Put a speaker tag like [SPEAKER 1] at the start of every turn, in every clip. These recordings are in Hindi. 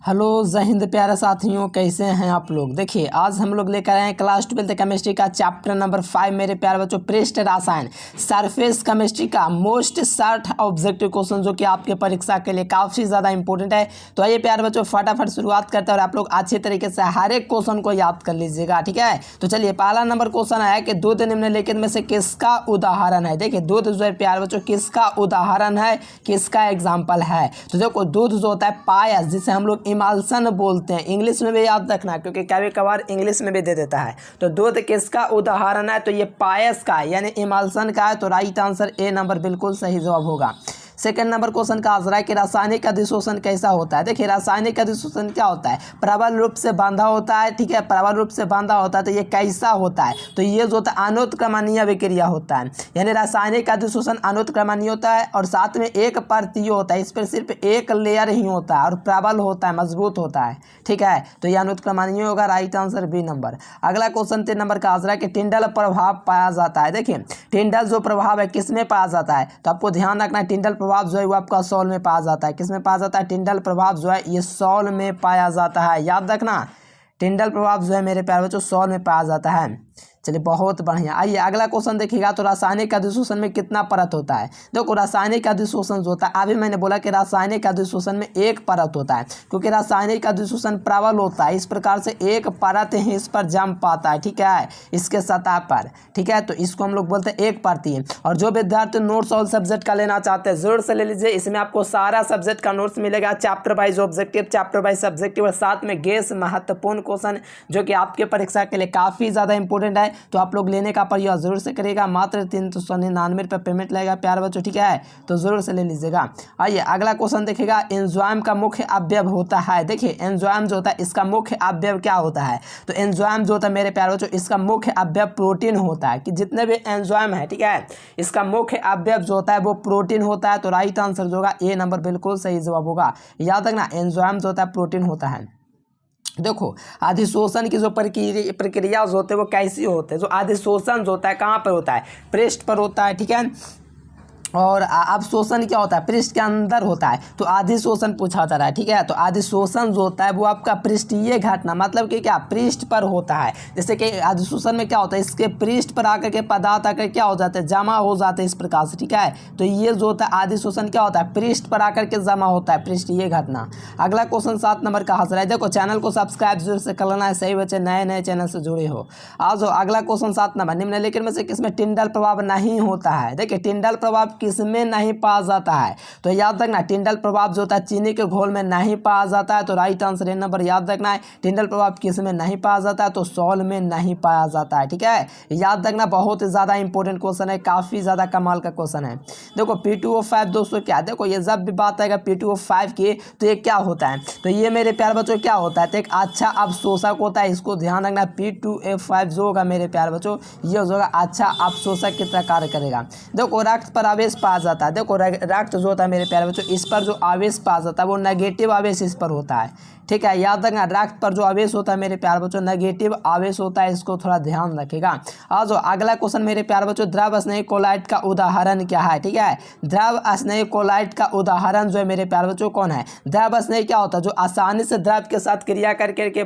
[SPEAKER 1] हेलो जय हिंद प्यारे साथियों, कैसे हैं आप लोग। देखिए आज हम लोग लेकर आए हैं क्लास 12 केमिस्ट्री का चैप्टर नंबर 5 मेरे प्यारे बच्चों, पृष्ठ रसायन सरफेस केमिस्ट्री का मोस्ट शॉर्ट ऑब्जेक्टिव क्वेश्चन जो कि आपके परीक्षा के लिए काफ़ी ज़्यादा इंपॉर्टेंट है। तो आइए प्यारे बच्चों फटाफट शुरुआत करते हैं और आप लोग अच्छे तरीके से हर एक क्वेश्चन को याद कर लीजिएगा, ठीक है। तो चलिए पहला नंबर क्वेश्चन है कि दूध निम्नलिखित में से किसका उदाहरण है। देखिए दूध जो है प्यारे बच्चों किसका उदाहरण है, किसका एग्जाम्पल है। तो देखो दूध जो होता है पायस, जिसे हम लोग इमल्सन बोलते हैं, इंग्लिश में भी याद रखना क्योंकि कभी कभार इंग्लिश में भी दे देता है। तो दूध किसका उदाहरण है, तो ये पायस का यानी इमल्सन का है। तो राइट आंसर ए नंबर बिल्कुल सही जवाब होगा। सेकंड नंबर क्वेश्चन का आंसर है कि रासायनिक अधिशोषण कैसा होता है। देखिए रासायनिक अधिशोषण क्या होता है, प्रबल रूप से बांधा होता है, ठीक है, प्रबल रूप से बांधा होता है। तो ये कैसा होता है, तो ये जो होता है अनुत्क्रमणीय विक्रिया होता है, यानी रासायनिक अधिशोषण अनुत्क्रमणीय होता है और साथ में एक परतीय होता है, इस पर सिर्फ एक लेयर ही होता है और प्रबल होता है, मजबूत होता है, ठीक है। तो ये अनुत्क्रमणीय होगा, राइट आंसर बी नंबर। अगला क्वेश्चन 3 नंबर का आंसर है कि टिंडल प्रभाव पाया जाता है। देखिए टिंडल जो प्रभाव है किस में पाया जाता है, तो आपको ध्यान रखना है टिंडल प्रभाव जो है वो आपका सॉल में पाया जाता है। किस में पाया जाता है, टिंडल प्रभाव जो है ये सॉल में पाया जाता है, याद रखना। टिंडल प्रभाव जो है मेरे प्यारे बच्चों सॉल में पाया जाता है। चलिए बहुत बढ़िया। आइए अगला क्वेश्चन देखिएगा, तो रासायनिक अधिशोषण में कितना परत होता है। देखो रासायनिक अधिशोषण जो होता है, अभी मैंने बोला कि रासायनिक अधिशोषण में एक परत होता है क्योंकि रासायनिक अधिशोषण प्रबल होता है, इस प्रकार से एक परत ही इस पर जम पाता है, ठीक है, इसके सतह पर, ठीक है। तो इसको हम लोग बोलते हैं एक परतीय। और जो विद्यार्थी नोट्स और सब्जेक्ट का लेना चाहते हैं जरूर से ले लीजिए, इसमें आपको सारा सब्जेक्ट का नोट्स मिलेगा, chapter wise objective, chapter wise subjective और साथ में गेस महत्वपूर्ण क्वेश्चन जो कि आपके परीक्षा के लिए काफ़ी ज़्यादा इंपॉर्टेंट है। तो आप लोग लेने का प्रयास जरूर से करिएगा, मात्र 399 रुपये पेमेंट लगेगा प्यारे बच्चों, ठीक है, तो जरूर से ले लीजिएगा। आइए अगला क्वेश्चन देखिएगा, एंजाइम का मुख्य अवयव होता है। देखिए एंजाइम जो होता है इसका मुख्य अवयव क्या होता है, तो एंजाइम जो होता है मेरे प्यारे बच्चों इसका मुख्य अवयव प्रोटीन होता है, कि जितने भी एंजाइम है, ठीक है, इसका मुख्य अवयव जो होता है वो प्रोटीन होता है। तो राइट आंसर जो होगा ए नंबर बिल्कुल सही जवाब होगा। याद रखना एंजाइम जो होता है प्रोटीन होता है। देखो अधिशोषण की जो प्रक्रिया जो होते हैं वो कैसी होते हैं। जो अधिशोषण जो होता है कहाँ पर होता है, पृष्ठ पर होता है, ठीक है, और अवशोषण क्या होता है पृष्ठ के अंदर होता है। तो अधिशोषण पूछा जा रहा है, ठीक है। तो अधिशोषण जो होता है वो आपका पृष्ठीय घटना, मतलब कि क्या पृष्ठ पर होता है। जैसे कि अधिशोषण में क्या होता है, इसके पृष्ठ पर आकर के पदार्थ आकर क्या हो जाते हैं, जमा हो जाते हैं इस प्रकार से, ठीक है। तो ये जो होता है अधिशोषण क्या होता है, पृष्ठ पर आकर के जमा होता है, पृष्ठीय घटना। अगला क्वेश्चन 7 नंबर का हाजिर है। देखो चैनल को सब्सक्राइब जरूर से कर लेना है, सही बच्चे नए नए चैनल से जुड़े हो। आज अगला क्वेश्चन 7 नंबर, निम्नलिखित में से किसमें टिंडल प्रभाव नहीं होता है। देखिए टिंडल प्रभाव किसमें नहीं पाया जाता है, तो याद रखना टिंडल प्रभाव जो होता है चीनी के घोल में नहीं पाया जाता है। तो राइट आंसर ए नंबर याद रखना है, टिंडल प्रभाव किसमें नहीं पाया जाता है, तो सॉल में नहीं पाया जाता है, ठीक है। याद रखना बहुत ज़्यादा इंपॉर्टेंट क्वेश्चन है, काफ़ी ज़्यादा कमाल का क्वेश्चन है। देखो P2O5 दोस्तों क्या, देखो ये जब भी बात आएगा P2O5 की तो ये क्या होता है, तो ये मेरे प्यारे बच्चों क्या होता है, तो एक अच्छा अवशोषक होता है, इसको ध्यान रखना। P2O5 जो होगा मेरे प्यारे बच्चों ये जो होगा अच्छा अवशोषक की तरह कार्य करेगा। देखो रक्त पर आवेश पाया जाता है। देखो रक्त जो होता है मेरे प्यारे बच्चों इस पर जो आवेश पाया जाता है वो नेगेटिव आवेश इस पर होता है, ठीक है। याद रखना रक्त पर जो आवेश होता है मेरे प्यारे बच्चों नेगेटिव आवेश होता है, इसको थोड़ा ध्यान रखिएगा। आज अगला क्वेश्चन मेरे प्यारे बच्चों, द्रव स्नेही कोलाइट का उदाहरण क्या है, ठीक है। द्रव स्नेही कोलाइट का उदाहरण जो है मेरे प्यारे बच्चों कौन है। द्रव स्नेही क्या होता है, जो आसानी से द्रव के साथ क्रिया करके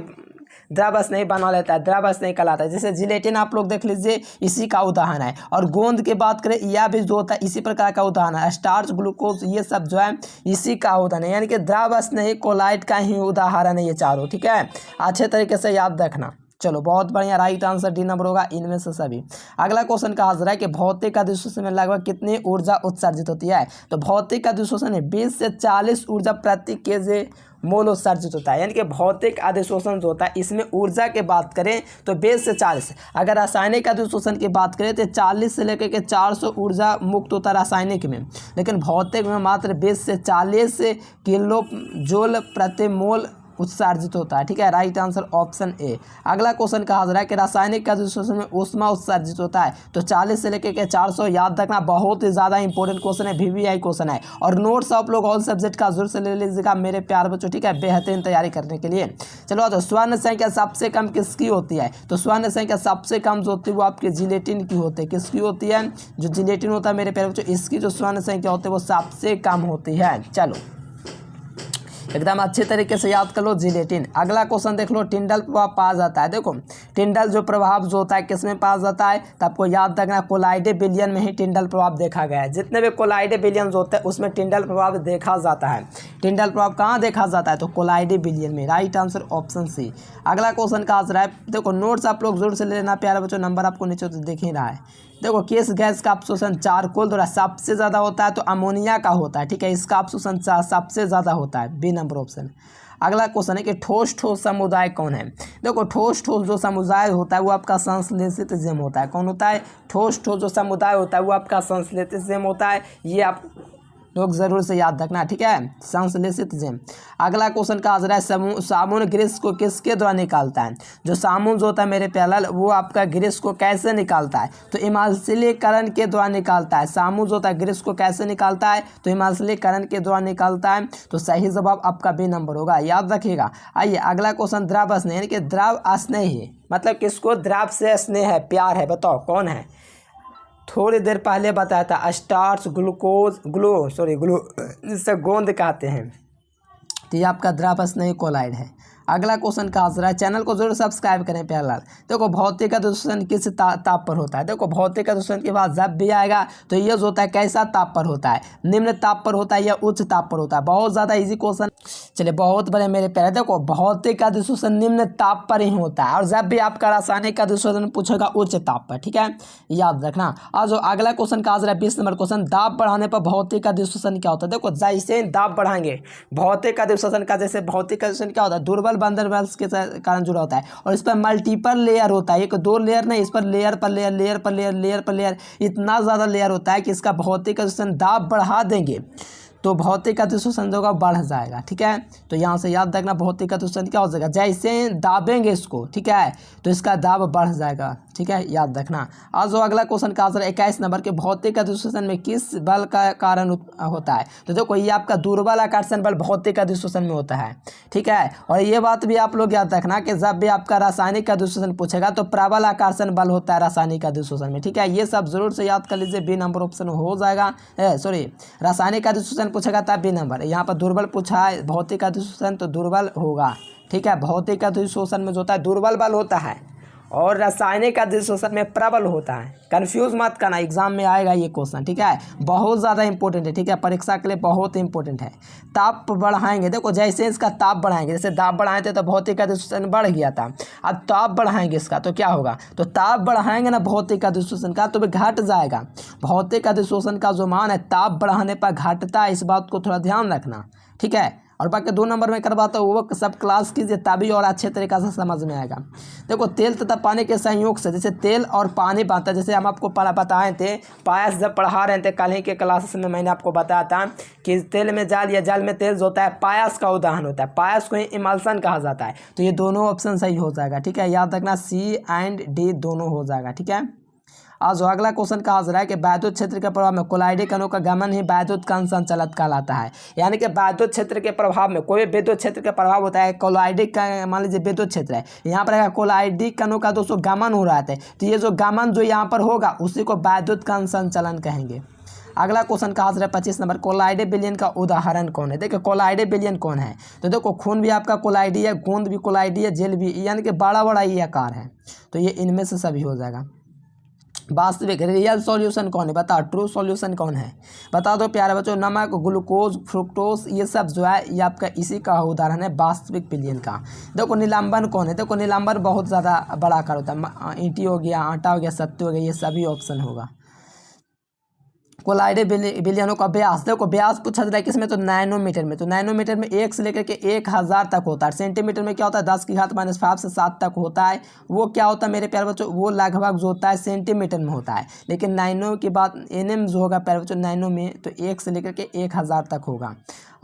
[SPEAKER 1] द्रव स्नेही बना लेता है, द्रव स्नेही कहलाता है। जैसे जिलेटिन आप लोग देख लीजिए इसी का उदाहरण है। और गोंद की बात करें यह भी जो होता है इसी प्रकार का उदाहरण है। स्टार्च ग्लूकोज ये सब जो है इसी का उदाहरण है, यानी कि द्रव स्नेही कोलाइट का ही उदाहरण है ये चारों, ठीक है। अच्छे तरीके से याद रखना। चलो बहुत बढ़िया, राइट आंसर डी नंबर होगा इनमें से सभी। अगला क्वेश्चन का हाजिर है कि भौतिक अधिशोषण में लगभग कितनी ऊर्जा उत्सर्जित होती है। तो भौतिक अधिशोषण में 20 से 40 ऊर्जा प्रति केजी मोल उत्सर्जित होता है, यानी कि भौतिक अधिशोषण जो होता है इसमें ऊर्जा की बात करें तो 20 से 40। अगर रासायनिक अधिशोषण की बात करें तो 40 से लेकर के 400 ऊर्जा मुक्त होता है रासायनिक में, लेकिन भौतिक में मात्र 20 से 40 किलो जूल प्रति मोल उत्सर्जित होता है, ठीक है। Right answer option A. अगला क्वेश्चन का हाजिर है कि रासायनिक अधिशोषण में ऊष्मा उत्सर्जित होता है। तो 40 से लेकर के 400 याद रखना, बहुत ही ज़्यादा इंपॉर्टेंट क्वेश्चन है, VVI क्वेश्चन है। और नोट्स आप लोग ऑल सब्जेक्ट का जरूर से ले लीजिएगा मेरे प्यार बच्चों, ठीक है, बेहतरीन तैयारी करने के लिए। चलो तो स्वर्ण संख्या सबसे कम किसकी होती है, तो स्वर्ण संख्या सबसे कम जो होती है वो आपके जिलेटिन की होती है। किसकी होती है, जो जिलेटिन होता है मेरे प्यारे बच्चों इसकी जो स्वर्ण संख्या होती है वो सबसे कम होती है। चलो एकदम अच्छे तरीके से याद कर लो जिलेटिन। अगला क्वेश्चन देख लो, टिंडल प्रभाव पाया जाता है। देखो टिंडल जो प्रभाव जो होता है किस में पाया जाता है, तो आपको याद रखना कोलाइडे बिलियन में ही टिंडल प्रभाव देखा गया है। जितने भी कोलाइडे बिलियन होते हैं उसमें टिंडल प्रभाव देखा जाता है। टिंडल प्रभाव कहाँ देखा जाता है, तो कोलाइडे बिलियन में। Right answer option C. अगला क्वेश्चन का आंसर है, देखो नोट्स आप लोग जरूर से लेना प्यारे बच्चों, नंबर आपको नीचे तो दिख ही रहा है। देखो किस गैस का अब्सॉर्प्शन चारकोल द्वारा सबसे ज़्यादा होता है, तो अमोनिया का होता है। ठीक है, इसका अब्सॉर्प्शन सबसे ज़्यादा होता है, बी नंबर ऑप्शन। अगला क्वेश्चन है कि ठोस ठोस समुदाय कौन है। देखो ठोस ठोस जो समुदाय होता है वो आपका संश्लेषित जेम होता है। कौन होता है, ठोस ठोस जो समुदाय होता है वो आपका संश्लेषित जेम होता है। ये आप लोग जरूर से याद रखना, ठीक है, संश्लेषित जेम। अगला क्वेश्चन का आंसर है साबुन ग्रीस को किसके द्वारा निकालता है। जो साबुन जो होता है मेरे प्यारे वो आपका ग्रीस को कैसे निकालता है, तो इमाल्सीकरण के द्वारा निकालता है। साबुन जो होता है ग्रीस को कैसे निकालता है, तो इमाल्सीकरण के द्वारा निकालता है। तो सही जवाब आपका बी नंबर होगा, याद रखिएगा। आइए अगला क्वेश्चन, द्रव स्नेह यानी कि द्रव स्नेह मतलब किसको द्रव से स्नेह है, प्यार है, बताओ कौन है। थोड़ी देर पहले बताया था स्टार्च ग्लू जिससे गोंद कहते हैं। तो ये आपका द्रव स्नेही कोलाइड है। अगला क्वेश्चन का आंसर है, चैनल को जरूर सब्सक्राइब करें प्यारलाल। देखो भौतिक दूषण किस ताप पर होता है। देखो भौतिक दूषण के बाद जब भी आएगा तो ये जो होता है कैसा ताप पर होता है, निम्न ताप पर होता है या उच्च ताप पर होता है। बहुत ज़्यादा इजी क्वेश्चन, चलिए बहुत बड़े मेरे प्यारे। देखो भौतिक दूषण निम्न ताप पर ही होता है, और जब भी आपका रासायनिक दूषण पूछेगा उच्च ताप पर, ठीक है, याद रखना। और जो अगला क्वेश्चन का आंसर है 20 नंबर क्वेश्चन, दाब बढ़ाने पर भौतिक दूषण क्या होता है। देखो जैसे दाब बढ़ाएंगे भौतिक दूषण का, जैसे भौतिक दूषण क्या होता है, दुर्बल बंधन बल के कारण जुड़ा होता है, और इस पर मल्टीपल लेयर होता है, एक दो लेयर नहीं, इस पर लेयर पर लेयर लेयर पर लेयर लेयर पर लेयर इतना ज़्यादा लेयर होता है कि इसका भौतिक दूषण दाब बढ़ा देंगे तो भौतिक दूषण जो बढ़ जाएगा। ठीक है, तो यहाँ से याद रखना भौतिक दूषण क्या हो जाएगा, जैसे दाबेंगे इसको, ठीक है, तो इसका दाब बढ़ जाएगा। ठीक है, याद रखना। आज जो अगला क्वेश्चन का आंसर 21 नंबर के, भौतिक दूषण में किस बल का कारण होता है। तो देखो ये आपका दुर्बल आकर्षण बल भौतिक दूषण में होता है। ठीक है, और ये बात भी आप लोग याद रखना कि जब भी आपका रासायनिक दूषण पूछेगा तो प्रबल आकर्षण बल होता है रासायनिक दूषण में। ठीक है, ये सब जरूर से याद कर लीजिए, बी नंबर ऑप्शन हो जाएगा। सॉरी, रासायनिक दूषण पूछेगा तब बी नंबर। यहाँ पर दुर्बल पूछा है, भौतिक दूषण तो दुर्बल होगा। ठीक है, भौतिक दूषण में जो होता है दुर्बल बल होता है और रासायनिक दूषण में प्रबल होता है। कंफ्यूज मत करना, एग्जाम में आएगा ये क्वेश्चन। ठीक है, बहुत ज़्यादा इंपॉर्टेंट है। ठीक है, परीक्षा के लिए बहुत इंपॉर्टेंट है। ताप बढ़ाएंगे, देखो जैसे इसका ताप बढ़ाएंगे, जैसे ताप बढ़ाए थे तो भौतिक दूषण बढ़ गया था, अब ताप बढ़ाएंगे इसका तो क्या होगा, तो ताप बढ़ाएंगे ना भौतिक दूषण का तो भी घट जाएगा। भौतिक दूषण का जो मान है ताप बढ़ाने पर घटता है, इस बात को थोड़ा ध्यान रखना। ठीक है, और बाकी 2 नंबर में करवाता हूँ वो सब क्लास कीजिए तभी और अच्छे तरीक़ा से समझ में आएगा। देखो तेल तथा पानी के संयोग से जैसे तेल और पानी बनता है, जैसे हम आपको बताए थे पायस जब पढ़ा रहे थे कल ही के क्लासेस में, मैंने आपको बताया था कि तेल में जल या जल में तेल जो होता है पायस का उदाहरण होता है, पायस को ही इमल्सन कहा जाता है। तो ये दोनों ऑप्शन सही हो जाएगा। ठीक है, याद रखना सी एंड डी दोनों हो जाएगा। ठीक है, आज जो अगला क्वेश्चन का आंसर है कि वैद्युत क्षेत्र के प्रभाव में कोलाइडे कणों का गमन ही वैद्युत कण संचालित कहलाता है। यानी कि वैद्युत क्षेत्र के प्रभाव में कोई विद्युत क्षेत्र का प्रभाव होता है, कोलाइडे का मान लीजिए विद्युत क्षेत्र है, यहाँ पर कोलाइडे कणों का दोस्तों गमन हो रहा है, तो ये जो गमन जो यहाँ पर होगा उसी को वैद्युत कण संचलन कहेंगे। अगला क्वेश्चन का आंसर है 25 नंबर, कोलाइडे बिलियन का उदाहरण कौन है। देखिए कोलाइडे बिलियन कौन है, तो देखो खून भी आपका कोलाइडी है, गोंद भी कोलाइडी है, जेल भी, यानी कि बड़ा बड़ा ये आकार है, तो ये इनमें से सभी हो जाएगा। वास्तविक रियल सॉल्यूशन कौन है, बताओ ट्रू सॉल्यूशन कौन है, बता दो प्यारे बच्चों। नमक, ग्लूकोज, फ्रुक्टोज ये सब जो है ये आपका इसी का उदाहरण है वास्तविक बिलियन का। देखो निलंबन कौन है, देखो निलंबन बहुत ज़्यादा बड़ा आकार होता है, ईंटी हो गया, आटा हो गया, सत्तू हो गया, ये सभी ऑप्शन होगा। कोलाइडे बिलियनों का व्यास, देखो व्यास पूछा जाता है किसमें, तो नैनोमीटर में। तो नैनोमीटर में 1 से लेकर के 1000 तक होता है। सेंटीमीटर में क्या होता है 10⁻⁵ से 7 तक होता है। वो क्या होता है मेरे प्यारे बच्चों, वो लगभग जो होता है सेंटीमीटर में होता है। लेकिन नैनो की बात एनएम जो होगा प्यारे बच्चों नैनो में, तो 1 से लेकर के 1000 तक होगा।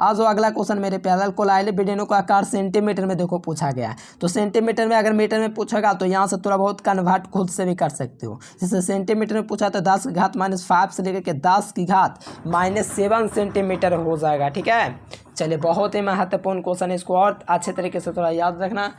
[SPEAKER 1] आज जो अगला क्वेश्चन मेरे प्यारे, कोलाइडे बिलियनों का आकार सेंटीमीटर में देखो पूछा गया है। तो सेंटीमीटर में अगर मीटर में पूछेगा तो यहाँ से थोड़ा बहुत कन्वर्ट खुद से भी कर सकते हो। जैसे सेंटीमीटर में पूछा तो 10⁻⁵ से लेकर के 10⁻⁻7 सेंटीमीटर हो जाएगा। ठीक है, चलिए बहुत ही महत्वपूर्ण क्वेश्चन है, इसको और अच्छे तरीके से थोड़ा याद रखना।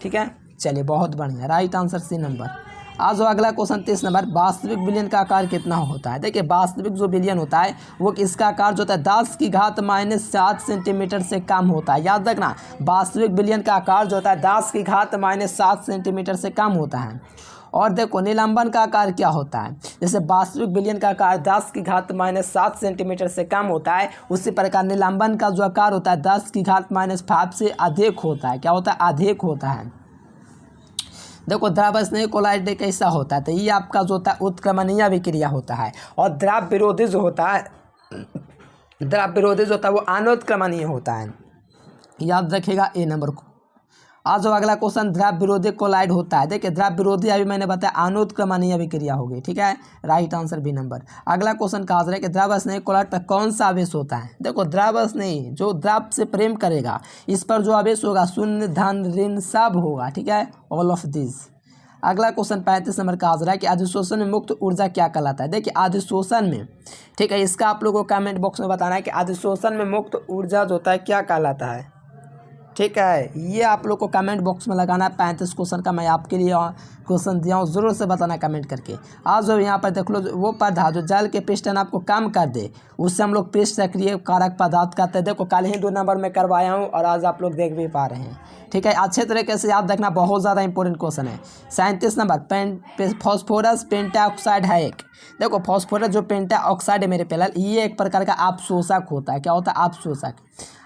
[SPEAKER 1] ठीक है, चलिए बहुत बढ़िया, राइट आंसर सी नंबर। आज जो अगला क्वेश्चन 30 नंबर, वास्तविक विलयन का आकार कितना होता है। देखिए वास्तविक जो विलयन होता है वो इसका आकार जो होता है 10 की घात -7 सेंटीमीटर से कम होता है। याद रखना, वास्तविक विलयन का आकार जो होता है 10 की घात -7 सेंटीमीटर से कम होता है। और देखो निलंबन का आकार क्या होता है, जैसे वास्तविक विलयन का आकार 10 की घात -7 सेंटीमीटर से कम होता है, उसी प्रकार निलंबन का जो आकार होता है 10 की घात -5 से अधिक होता है। क्या होता है, अधिक होता है। देखो द्रव स्नेही कोलाइड कैसा होता है, तो ये आपका जो होता है उत्क्रमणीय अभिक्रिया होता है। और द्रव विरोधी जो होता है, द्रव विरोधी जो होता है वो अनुत्क्रमणीय होता है। याद रखिएगा ए नंबर को। आज जो अगला क्वेश्चन, द्रव विरोधी कोलाइड होता है। देखिए द्रव विरोधी अभी मैंने बताया अनुत्क्रमणीय अभिक्रिया होगी, ठीक है, राइट आंसर बी नंबर। अगला क्वेश्चन कहा जा रहा है कि द्रव स्नेही कोलाइड पर कौन सा आवेश होता है। देखो द्रव स्नेही जो द्रव से प्रेम करेगा इस पर जो आवेश होगा शून्य धन ऋण सब होगा, ठीक है, ऑल ऑफ दिस। अगला क्वेश्चन 35 नंबर का आ रहा है कि अधिशोषण में मुक्त ऊर्जा क्या कहलाता है। देखिए अधिशोषण में, ठीक है, इसका आप लोगों को कमेंट बॉक्स में बताना है कि अधिशोषण में मुक्त ऊर्जा जो होता है क्या कहलाता है, ठीक है, ये आप लोग को कमेंट बॉक्स में लगाना है। 35 क्वेश्चन का मैं आपके लिए क्वेश्चन दिया हूँ, ज़रूर से बताना कमेंट करके। आज जो यहाँ पर देख लो, वो पदार्थ जो जल के पृष्ठन आपको कम कर दे उससे हम लोग पृष्ठ सक्रिय कारक पदार्थ कहते हैं। देखो कल ही 2 नंबर में करवाया हूँ और आज आप लोग देख भी पा रहे हैं, ठीक है। अच्छे तरीके से याद रखना, बहुत ज़्यादा इंपॉर्टेंट क्वेश्चन है। 37 नंबर, फॉस्फोरस पेंटा ऑक्साइड है एक। देखो फॉस्फोरस जो पेंटा ऑक्साइड है मेरे प्यारे, ये एक प्रकार का अपशोषक होता है। क्या होता है, अपशोषक।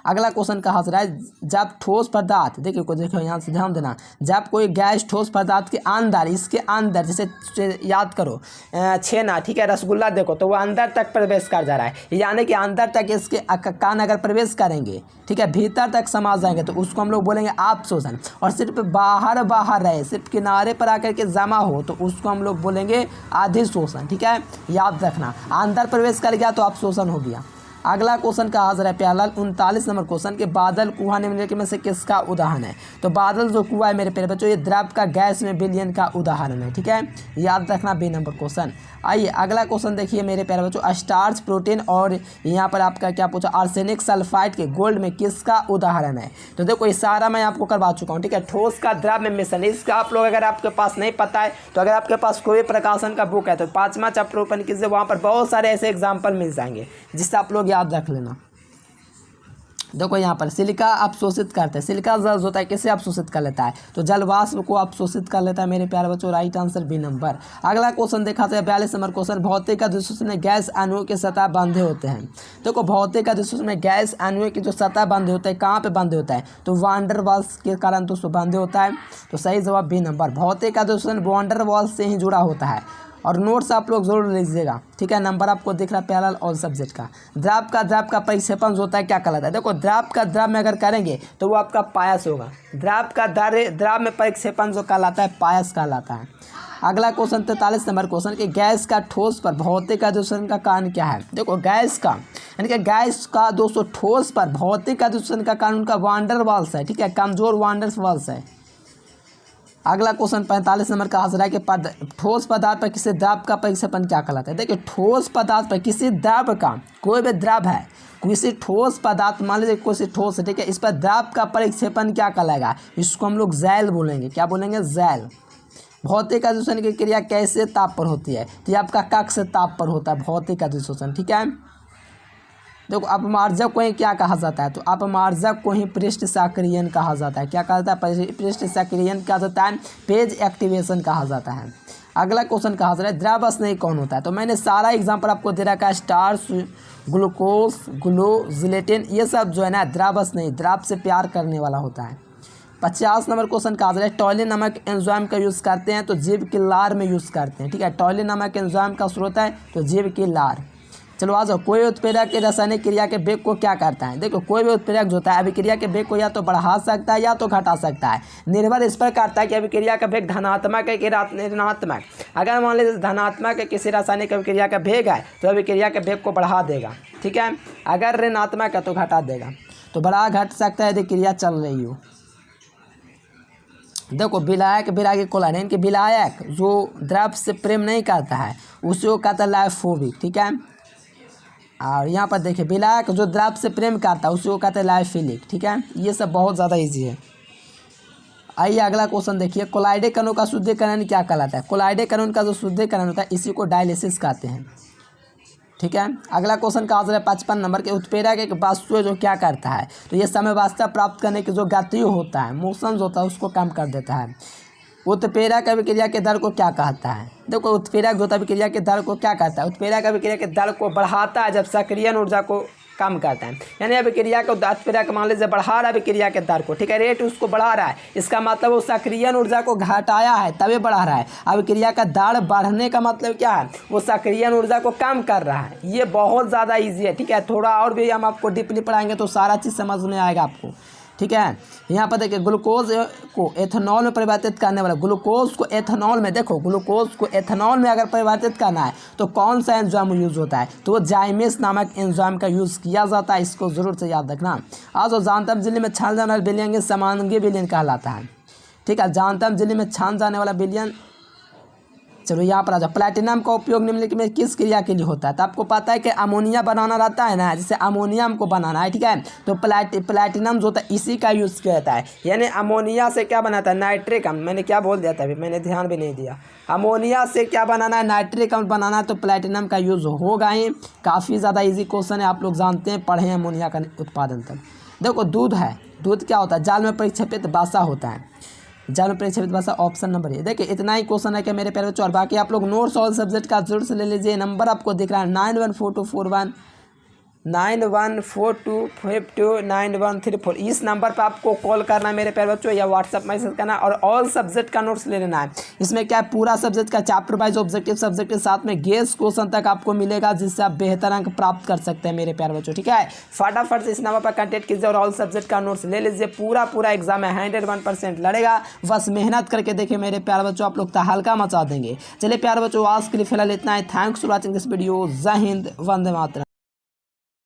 [SPEAKER 1] अगला क्वेश्चन कहा जा रहा है, जब ठोस पदार्थ, देखिए को देखो यहाँ से ध्यान देना, जब कोई गैस ठोस पदार्थ के अंदर, इसके अंदर, जैसे याद करो छेना, ठीक है, रसगुल्ला देखो तो वो अंदर तक प्रवेश कर जा रहा है, यानी कि अंदर तक इसके कान अगर प्रवेश करेंगे, ठीक है, भीतर तक समा जाएंगे तो उसको हम लोग बोलेंगे अपशोषण। और सिर्फ बाहर बाहर रहे, सिर्फ किनारे पर आकर के जमा हो तो उसको हम लोग बोलेंगे अधिशोषण, ठीक है, याद रखना। अंदर प्रवेश कर गया तो अपशोषण हो गया। अगला क्वेश्चन का हाजिर है प्यालाल 39 नंबर क्वेश्चन के, बादल कुआं निम्नलिखित में से किसका उदाहरण है। तो बादल जो कुआं है मेरे प्यारे बच्चों, ये द्रव का गैस में विलयन का उदाहरण है, ठीक है, याद रखना बी नंबर क्वेश्चन। आइए अगला क्वेश्चन देखिए मेरे प्यारे बच्चों, स्टार्च प्रोटीन और यहाँ पर आपका क्या पूछा, आर्सेनिक सल्फाइड के गोल्ड में किसका उदाहरण है। तो देखो ये सारा मैं आपको करवा चुका हूँ, ठीक है, ठोस का द्रव में मिश्रण। इसका आप लोग अगर आपके पास नहीं पता है तो अगर आपके पास कोई प्रकाशन का बुक है तो 5वां चैप्टर ओपन कीजिए, वहाँ पर बहुत सारे ऐसे एग्जाम्पल मिल जाएंगे जिससे आप लोग याद रख लेना। देखो यहाँ पर सिलिका अपशोषित करते हैं, सिलिका जल होता है किसे अपशोषित कर लेता है, तो जलवाष्प को अपशोषित कर लेता है मेरे प्यारे बच्चों, राइट आंसर बी नंबर। अगला क्वेश्चन देखा था 42 नंबर क्वेश्चन, भौतिक अधिशोषण में गैस अणुओं की सतह बंधे होते हैं। देखो भौतिक अधिशोषण में गैस अणुओं की जो सतह बंधे होते हैं, कहाँ पे बंधे होता है, तो वान डर वाल्स के कारण तो उसको बंधे होता है। तो सही जवाब बी नंबर, भौतिक अधिशोषण वान डर वाल्स से ही जुड़ा होता है। और नोट्स आप लोग जरूर लीजिएगा, ठीक है, नंबर आपको दिख रहा है प्यालाल ऑल सब्जेक्ट का। द्रव का परिक्षेपण जो होता है क्या कहलाता है। देखो द्रव का द्रव में अगर करेंगे तो वो आपका पायस होगा। द्रव में परिक्षेपण जो कहलाता है पायस कहलाता है। अगला क्वेश्चन 43 नंबर क्वेश्चन कि गैस का ठोस पर भौतिक अधिशोषण का कारण क्या है। देखो गैस का यानी कि गैस का दोस्तों ठोस पर भौतिक अधिशोषण का कारण उनका वान डर वाल्स है, ठीक है, कमजोर वान डर वाल्स है। अगला क्वेश्चन 45 नंबर का हाजिर है कि ठोस पदार्थ पर किसी द्रव का परिक्षेपण क्या कहलाता है। देखिए ठोस पदार्थ पर किसी द्रव का, कोई भी द्रव है, किसी ठोस पदार्थ, मान लीजिए कोई ठोस है, ठीक है, इस पर द्रव का परिक्षेपण क्या कहलाएगा, इसको हम लोग जैल बोलेंगे। क्या बोलेंगे, जैल। भौतिक अधिशोषण की क्रिया कैसे ताप पर होती है, तो ये आपका कक्ष ताप पर होता है भौतिक अधिशोषण, ठीक है। देखो अपमार्जक को ही क्या कहा जाता है, तो अपमार्जक को ही पृष्ठ सक्रियन कहा जाता है। क्या कहा जाता है, पृष्ठ सक्रियन कहा जाता है, पेज एक्टिवेशन कहा जाता है। अगला क्वेश्चन कहा जा रहा है द्रव स्नेही कौन होता है। तो मैंने सारा एग्जाम्पल आपको दे रखा है, स्टार्च, ग्लूकोज, जिलेटिन, ये सब जो है ना द्रव स्नेही, द्रव से प्यार करने वाला होता है। 50 नंबर क्वेश्चन कहा जा रहा है टॉयलिन नमक एंजाइम का यूज़ करते हैं तो जीव की लार में यूज़ करते हैं, ठीक है, टॉयलिन नमक एंजाइम का स्रोत है तो जीव की लार। चलो आ जाओ, कोई उत्प्रेरक के रासायनिक क्रिया के वेग को क्या करता है। देखो कोई भी उत्प्रेरक जो होता है अभिक्रिया के वेग को या तो बढ़ा सकता है या तो घटा सकता है, निर्भर इस पर करता है कि अभिक्रिया का वेग धनात्मक है कि ऋणात्मक। अगर मान लीजिए धनात्मक है किसी रासायनिक अभिक्रिया का वेग है तो अभिक्रिया के वेग को बढ़ा देगा, ठीक है, अगर ऋणात्मक है तो घटा देगा। तो बढ़ा घट सकता है यदि क्रिया चल रही हो। देखो विलायक विरागी कोलाइन के विलायक जो द्रव से प्रेम नहीं करता है उसे वो कहता है लाइफोबिक, ठीक है। और यहाँ पर देखिए विलायक जो द्रव से प्रेम करता है उसे वो कहते हैं लाइफिलिक, ठीक है। ये सब बहुत ज़्यादा इजी है। आइए अगला क्वेश्चन देखिए, कोलाइडे कणों का शुद्धिकरण क्या कहलाता है? कोलाइडे कणों का जो शुद्धिकरण होता है इसी को डायलिसिस कहते हैं। ठीक है, अगला क्वेश्चन का आंसर है 55 नंबर के, उत्प्रेरक एक वस्तु जो क्या करता है? तो ये समयावस्था प्राप्त करने की जो गति होता है, मोशंस होता है, उसको कम कर देता है। उत्प्रेरक अभिक्रिया के दर को क्या कहता है? देखो उत्प्रेरक जो अभिक्रिया के दर को क्या कहता है? उत्प्रेरक अभिक्रिया के दर को बढ़ाता है जब सक्रियण ऊर्जा को कम करता है। यानी अभिक्रिया को उत्प्रेरक मान लीजिए बढ़ा रहा है अभिक्रिया के दर को, ठीक है, रेट उसको बढ़ा रहा है, इसका मतलब वो सक्रियण ऊर्जा को घटाया है तभी बढ़ा रहा है। अभिक्रिया का दर बढ़ने का मतलब क्या है? वो सक्रियण ऊर्जा को कम कर रहा है। ये बहुत ज़्यादा ईजी है, ठीक है, थोड़ा और भी हम आपको डीपली पढ़ाएंगे तो सारा चीज़ समझ में आएगा आपको। ठीक है, यहाँ पर देखिए ग्लूकोज को एथेनॉल में परिवर्तित करने वाला, ग्लूकोज को एथेनॉल में, देखो ग्लूकोज को एथेनॉल में अगर परिवर्तित करना है तो कौन सा एंजाइम यूज़ होता है? तो वो जाइमेस नामक एंजाइम का यूज़ किया जाता है, इसको ज़रूर से याद रखना। आज वो जांतम झिल्ली में छान जाने वाला विलयन समांगी विलयन कहलाता है। ठीक है, जांतम झिल्ली में छान जाने वाला विलयन। चलो यहाँ पर आ जाओ, प्लैटिनम का उपयोग निम्नलिखित में किस क्रिया के लिए होता है? तो आपको पता है कि अमोनिया बनाना रहता है ना, जैसे अमोनियम को बनाना है, ठीक है, तो प्लैटिनम जो होता है इसी का यूज़ किया जाता है। यानी अमोनिया से क्या बनाता है? नाइट्रिक अम्ल। मैंने क्या बोल दिया था अभी, मैंने ध्यान भी नहीं दिया। अमोनिया से क्या बनाना है? नाइट्रिक अम्ल बनाना है, तो प्लैटिनम का यूज़ होगा ही। काफ़ी ज़्यादा ईजी क्वेश्चन है, आप लोग जानते हैं, पढ़े हैं अमोनिया का उत्पादन तक। देखो दूध है, दूध क्या होता है? जाल में परिक्षेपित वसा होता है, जाल में परिक्षेपित वसा, ऑप्शन नंबर ए। देखिए इतना ही क्वेश्चन है कि मेरे प्यारे बच्चों, और बाकी आप लोग नोट्स ऑल सब्जेक्ट का जरूर से ले लीजिए। नंबर आपको दिख रहा है 9142419142529134। इस नंबर पर आपको कॉल करना है मेरे प्यारे बच्चों, या व्हाट्सअप मैसेज करना, और ऑल सब्जेक्ट का नोट्स ले लेना है। इसमें क्या है, पूरा सब्जेक्ट का चैप्टर वाइज ऑब्जेक्टिव सब्जेक्ट के साथ में गेस क्वेश्चन तक आपको मिलेगा, जिससे आप बेहतर अंक प्राप्त कर सकते हैं मेरे प्यारे बच्चों। ठीक है, फटाफट से इस नंबर पर कॉन्टैक्ट कीजिए और ऑल सब्जेक्ट का नोट्स ले लीजिए। पूरा एग्जाम है, 101% लड़ेगा, बस मेहनत करके देखिए मेरे प्यारे बच्चों, आप लोग तहलका मचा देंगे। चलिए प्यारे बच्चों, आज के लिए फिलहाल इतना ही। Thanks for watching this video. जय हिंद, वंदे मातरम।